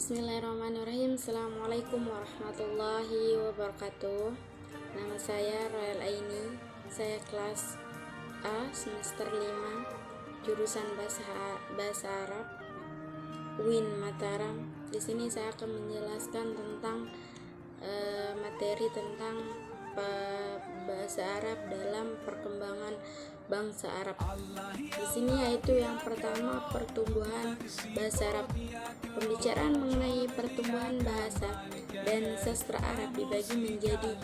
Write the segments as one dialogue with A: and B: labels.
A: Bismillahirrahmanirrahim. Assalamualaikum warahmatullahi wabarakatuh. Nama saya Royal Aini. Saya kelas A semester 5, jurusan Bahasa Arab, UIN Mataram. Di sini saya akan menjelaskan tentang materi tentang bahasa Arab dalam perkembangan bangsa Arab. Di sini yaitu yang pertama, pertumbuhan bahasa Arab. Pembicaraan mengenai pertumbuhan bahasa dan sastra Arab dibagi menjadi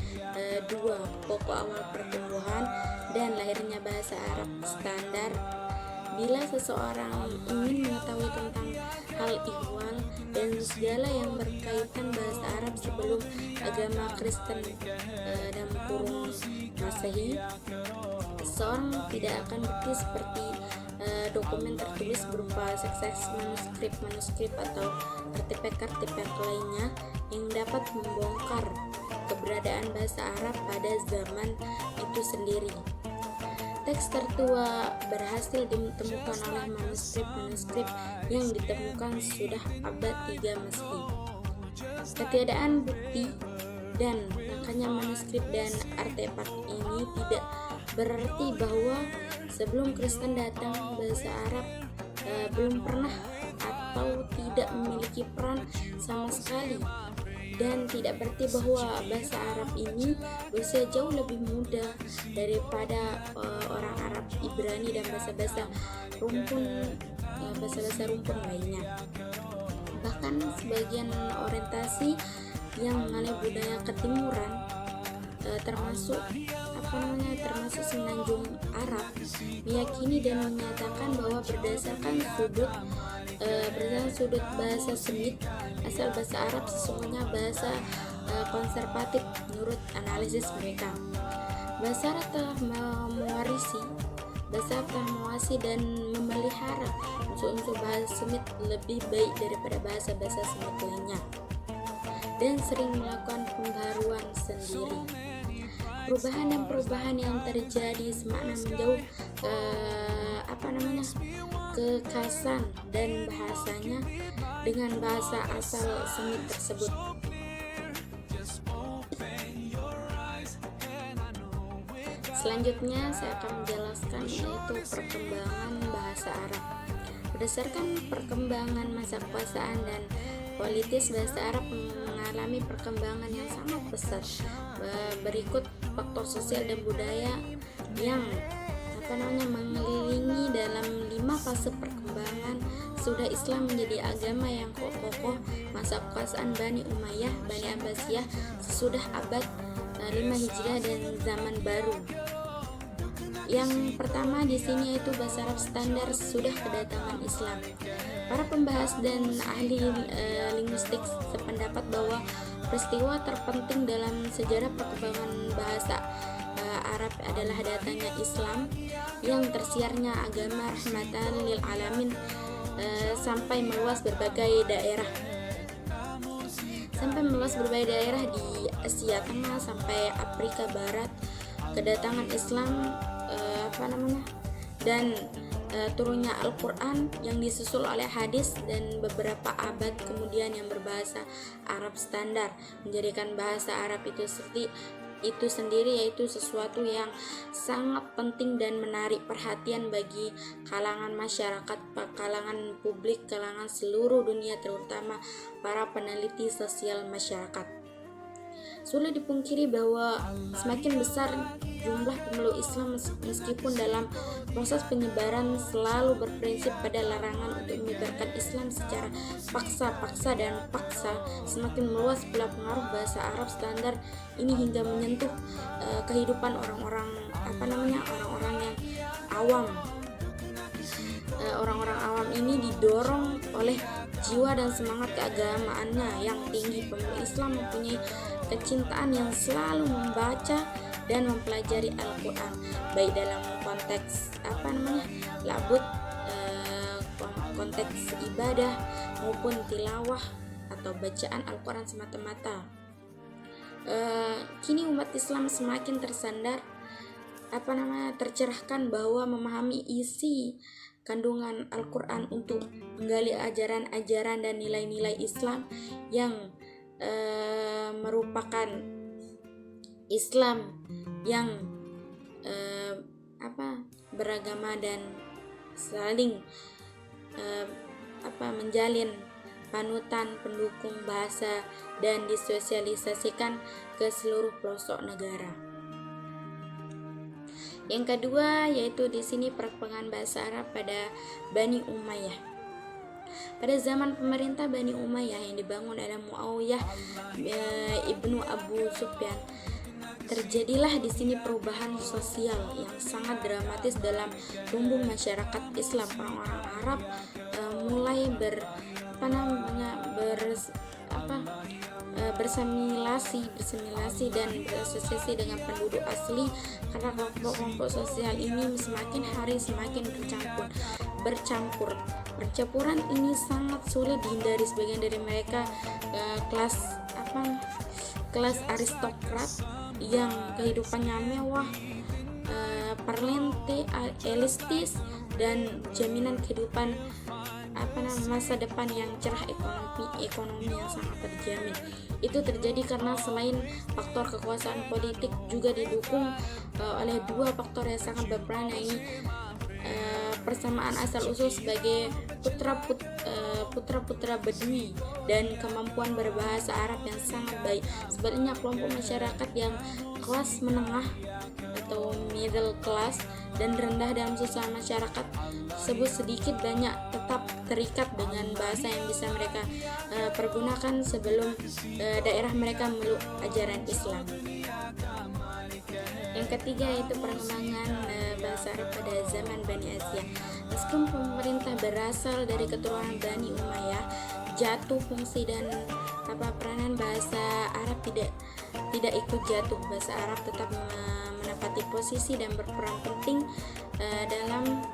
A: dua: pokok awal pertumbuhan dan lahirnya bahasa Arab standar. Bila seseorang ingin mengetahui tentang hal ihwal dan segala yang berkaitan bahasa Arab sebelum agama Kristen dan kurun Masehi, seorang tidak akan bukti seperti dokumen tertulis berupa seks manuskrip atau artefak lainnya yang dapat membongkar keberadaan bahasa Arab pada zaman itu sendiri. Teks tertua berhasil ditemukan oleh manuskrip yang ditemukan sudah abad 3 Masehi. Ketiadaan bukti dan makanya manuskrip dan artefak ini tidak berarti bahwa sebelum Kristen datang bahasa Arab belum pernah atau tidak memiliki peran sama sekali, dan tidak berarti bahwa bahasa Arab ini berusia jauh lebih muda daripada orang Arab Ibrani dan bahasa-bahasa rumpun lainnya. Bahkan sebagian orientasi yang mengalami budaya ketimuran termasuk semenanjung Arab meyakini dan menyatakan bahwa berdasarkan sudut bahasa Semit, asal bahasa Arab sesungguhnya bahasa konservatif menurut analisis mereka. Bahasa Arab telah mewasi dan memelihara unsur-unsur bahasa Semit lebih baik daripada bahasa-bahasa Semit lainnya, dan sering melakukan pembaruan sendiri. Perubahan yang terjadi semakna menjauh kekhasan dan bahasanya dengan bahasa asal Semit tersebut. Selanjutnya saya akan menjelaskan yaitu perkembangan bahasa Arab. Berdasarkan perkembangan masa kekuasaan dan politis, bahasa Arab mengalami perkembangan yang sangat pesat. Berikut faktor sosial dan budaya yang mengelilingi dalam 5 fase perkembangan sudah Islam menjadi agama yang kokoh masa kekuasaan Bani Umayyah, Bani Abbasiyah sesudah abad 5 Hijriah dan zaman baru. Yang pertama di sini yaitu bahasa Arab standar sudah kedatangan Islam. Para pembahas dan ahli linguistik sependapat bahwa peristiwa terpenting dalam sejarah perkembangan bahasa Arab adalah datangnya Islam yang tersiarnya agama rahmatan lil alamin sampai meluas berbagai daerah di Asia Tengah sampai Afrika Barat. Kedatangan Islam dan turunnya Al-Quran yang disusul oleh hadis dan beberapa abad kemudian yang berbahasa Arab standar menjadikan bahasa Arab itu sendiri yaitu sesuatu yang sangat penting dan menarik perhatian bagi kalangan masyarakat, kalangan publik, kalangan seluruh dunia, terutama para peneliti sosial masyarakat. Sulit dipungkiri bahwa semakin besar jumlah pemeluk Islam meskipun dalam proses penyebaran selalu berprinsip pada larangan untuk menyebarkan Islam secara paksa, semakin meluas pula pengaruh bahasa Arab standar ini hingga menyentuh kehidupan orang-orang yang awam. Orang-orang awam ini didorong oleh jiwa dan semangat keagamaannya yang tinggi. Pemeluk Islam mempunyai kecintaan yang selalu membaca dan mempelajari Al-Quran, baik dalam konteks konteks ibadah maupun tilawah atau bacaan Al-Quran semata-mata. Kini umat Islam semakin tercerahkan bahwa memahami isi kandungan Al-Quran untuk menggali ajaran-ajaran dan nilai-nilai Islam yang merupakan Islam yang beragama dan saling menjalin panutan pendukung bahasa dan disosialisasikan ke seluruh pelosok negara. Yang kedua yaitu di sini perkembangan bahasa Arab pada Bani Umayyah. Pada zaman pemerintah Bani Umayyah yang dibangun oleh Muawiyah ibnu Abu Sufyan, terjadilah di sini perubahan sosial yang sangat dramatis dalam tumbuh masyarakat Islam. Orang-orang Arab mulai bersimilasi dan berasosiasi dengan penduduk asli, karena kelompok-kelompok sosial ini semakin hari semakin bercampur. Percampuran ini sangat sulit dihindari. Sebagian dari mereka kelas aristokrat yang kehidupannya mewah, parlente, elistis, dan jaminan kehidupan masa depan yang cerah, ekonomi yang sangat terjamin. Itu terjadi karena selain faktor kekuasaan politik juga didukung oleh dua faktor yang sangat berperan, yaitu persamaan asal usul sebagai putra-putra Badui dan kemampuan berbahasa Arab yang sangat baik. Sebaliknya kelompok masyarakat yang kelas menengah atau middle class dan rendah dalam sosial masyarakat tersebut sedikit banyak tetap terikat dengan bahasa yang bisa mereka pergunakan sebelum daerah mereka memeluk ajaran Islam. Yang ketiga yaitu perkembangan bahasa Arab pada zaman Bani Asia. Meskipun pemerintah berasal dari keturunan Bani Umayyah, jatuh fungsi dan peranan bahasa Arab tidak ikut jatuh. Bahasa Arab tetap menempati posisi dan berperan penting dalam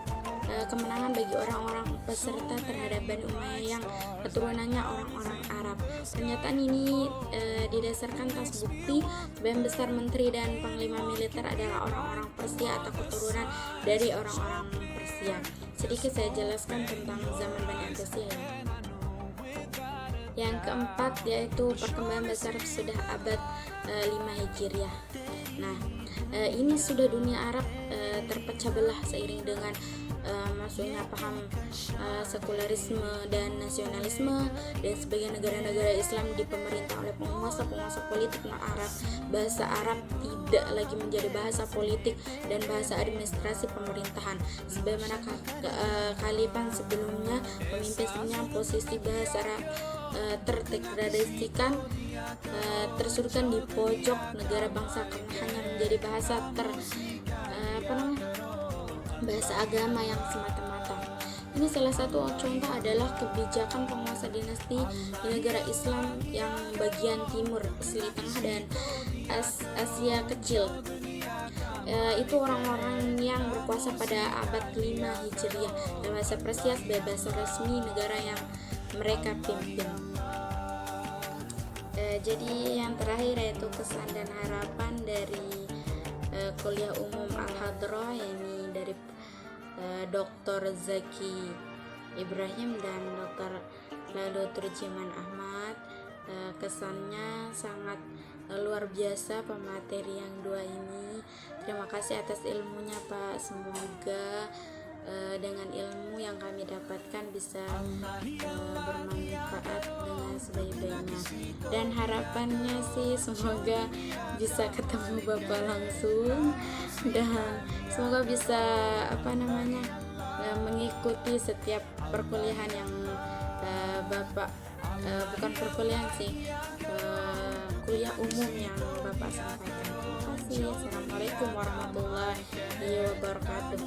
A: kemenangan bagi orang-orang peserta terhadap Bani Umayyah yang keturunannya orang-orang Arab. Pernyataan ini didasarkan atas bukti sebagian besar menteri dan panglima militer adalah orang-orang Persia atau keturunan dari orang-orang Persia. Sedikit saya jelaskan tentang zaman Bani Abbasiyah ya. Yang keempat yaitu perkembangan bahasa Arab sudah abad 5 Hijriah. Nah, ini sudah dunia Arab terpecah belah seiring dengan masuknya paham sekularisme dan nasionalisme, dan sebagian negara-negara Islam dipemerintah oleh penguasa politik non-Arab. Bahasa Arab tidak lagi menjadi bahasa politik dan bahasa administrasi pemerintahan sebagaimana khalifah sebelumnya memimpinnya. Posisi bahasa Arab terdegradasikan, tersudutkan di pojok negara bangsa karena hanya menjadi bahasa bahasa agama yang semata-mata. Ini salah satu contoh adalah kebijakan penguasa dinasti di negara Islam yang bagian timur, Asia Tengah, dan Asia Kecil. Itu orang-orang yang berkuasa pada abad 5 Hijriah dan bahasa Persia sebagai bahasa resmi negara yang mereka pimpin. Jadi yang terakhir yaitu kesan dan harapan dari kuliah umum Al-Hadrah, ini dari Dr. Zaki Ibrahim dan Dr. Lalo Turjiman Ahmad. Kesannya sangat luar biasa pemateri yang dua ini. Terima kasih atas ilmunya Pak. Semoga dengan ilmu yang kami dapatkan bisa bermanfaat dengan sebaik-baiknya, dan harapannya sih semoga bisa ketemu Bapak langsung dan semoga bisa mengikuti setiap perkuliahan yang Bapak bukan perkuliahan sih, kuliah umum yang Bapak sampaikan. Terima kasih. Assalamualaikum warahmatullahi wabarakatuh.